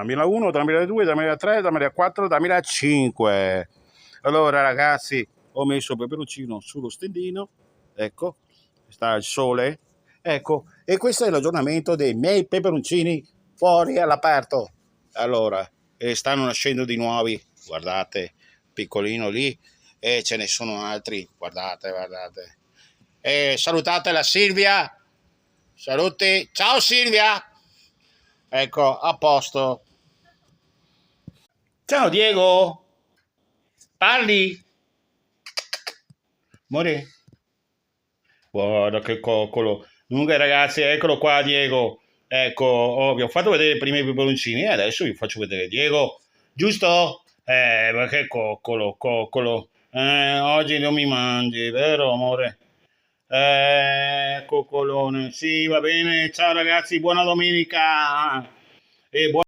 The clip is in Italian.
2001, 2002, 2003, 2004, 2005. Allora ragazzi, ho messo il peperoncino sullo stendino, ecco, sta il sole, ecco, e questo è l'aggiornamento dei miei peperoncini fuori all'aperto. Allora, stanno nascendo di nuovi, guardate, piccolino lì, e ce ne sono altri, guardate, guardate. Salutate la Silvia, saluti, ciao Silvia, ecco, a posto. Ciao Diego, parli? More? Guarda che coccolo. Comunque ragazzi, eccolo qua Diego. Ecco, vi ho fatto vedere prima i peperoncini e adesso vi faccio vedere Diego. Giusto? Ma che coccolo, coccolo. Oggi non mi mangi, vero amore? Coccolone. Sì, va bene. Ciao ragazzi, buona domenica. E buona